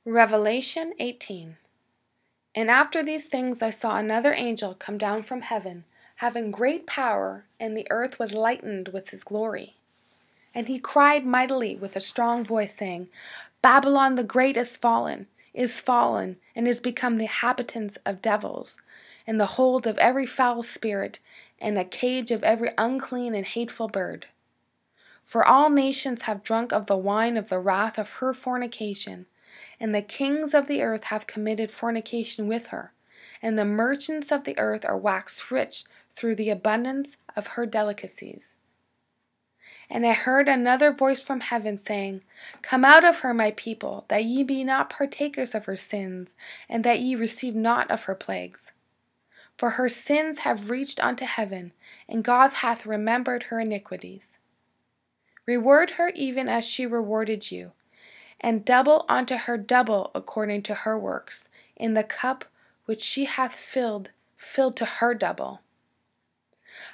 Revelation 18. And after these things I saw another angel come down from heaven, having great power, and the earth was lightened with his glory. And he cried mightily with a strong voice, saying, Babylon the great is fallen, and is become the habitation of devils, and the hold of every foul spirit, and a cage of every unclean and hateful bird. For all nations have drunk of the wine of the wrath of her fornication, and the kings of the earth have committed fornication with her, and the merchants of the earth are waxed rich through the abundance of her delicacies. And I heard another voice from heaven saying, Come out of her, my people, that ye be not partakers of her sins, and that ye receive not of her plagues. For her sins have reached unto heaven, and God hath remembered her iniquities. Reward her even as she rewarded you, and double unto her double according to her works, in the cup which she hath filled to her double.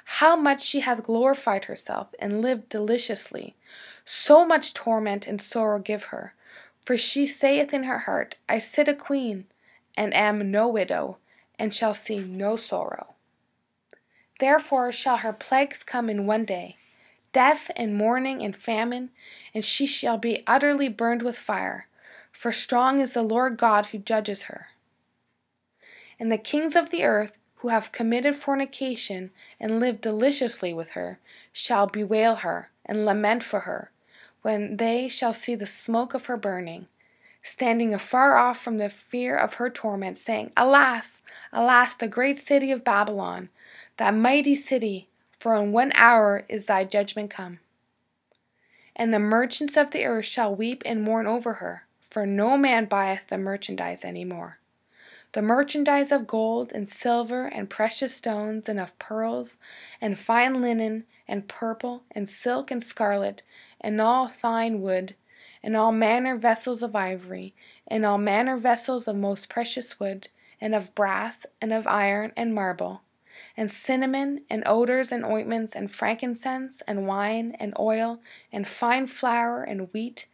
How much she hath glorified herself, and lived deliciously, so much torment and sorrow give her. For she saith in her heart, I sit a queen, and am no widow, and shall see no sorrow. Therefore shall her plagues come in one day, death and mourning and famine, and she shall be utterly burned with fire, for strong is the Lord God who judges her. And the kings of the earth, who have committed fornication and lived deliciously with her, shall bewail her and lament for her, when they shall see the smoke of her burning, standing afar off from the fear of her torment, saying, Alas, alas, the great city of Babylon, that mighty city, for in 1 hour is thy judgment come. And the merchants of the earth shall weep and mourn over her, for no man buyeth the merchandise any more. The merchandise of gold and silver and precious stones and of pearls and fine linen and purple and silk and scarlet and all fine wood and all manner vessels of ivory and all manner vessels of most precious wood and of brass and of iron and marble, and cinnamon, and odors, and ointments, and frankincense, and wine, and oil, and fine flour, and wheat,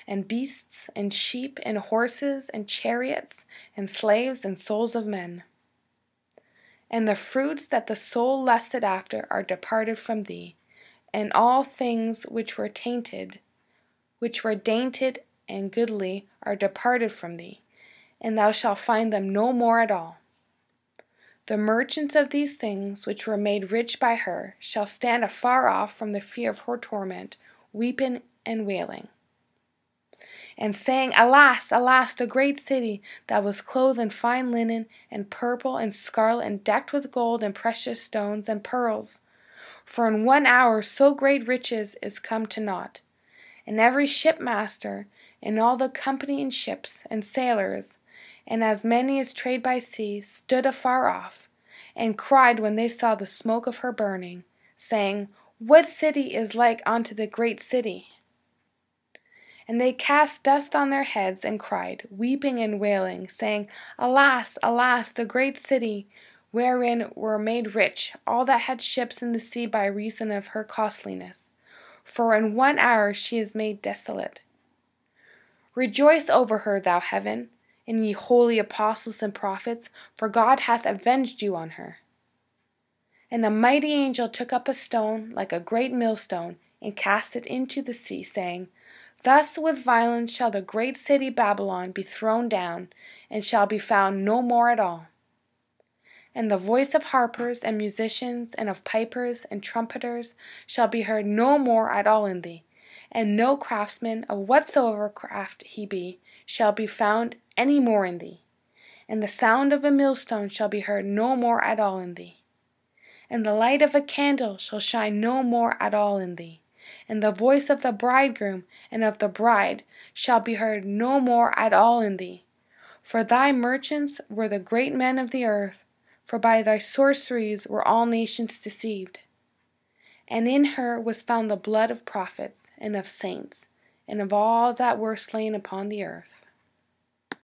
and beasts, and sheep, and horses, and chariots, and slaves, and souls of men. And the fruits that the soul lusted after are departed from thee, and all things which were dainted and goodly are departed from thee, and thou shalt find them no more at all. The merchants of these things, which were made rich by her, shall stand afar off from the fear of her torment, weeping and wailing, and saying, Alas, alas, the great city, that was clothed in fine linen, and purple, and scarlet, and decked with gold, and precious stones, and pearls! For in 1 hour so great riches is come to naught. And every shipmaster, and all the company in ships, and sailors, and as many as trade by sea, stood afar off, and cried when they saw the smoke of her burning, saying, What city is like unto the great city? And they cast dust on their heads, and cried, weeping and wailing, saying, Alas, alas, the great city, wherein were made rich all that had ships in the sea by reason of her costliness. For in 1 hour she is made desolate. Rejoice over her, thou heaven, and ye holy apostles and prophets, for God hath avenged you on her. And a mighty angel took up a stone like a great millstone, and cast it into the sea, saying, Thus with violence shall the great city Babylon be thrown down, and shall be found no more at all. And the voice of harpers and musicians, and of pipers and trumpeters, shall be heard no more at all in thee, and no craftsman of whatsoever craft he be shall be found any more in thee. And the sound of a millstone shall be heard no more at all in thee. And the light of a candle shall shine no more at all in thee. And the voice of the bridegroom and of the bride shall be heard no more at all in thee. For thy merchants were the great men of the earth, for by thy sorceries were all nations deceived. And in her was found the blood of prophets, and of saints, and of all that were slain upon the earth.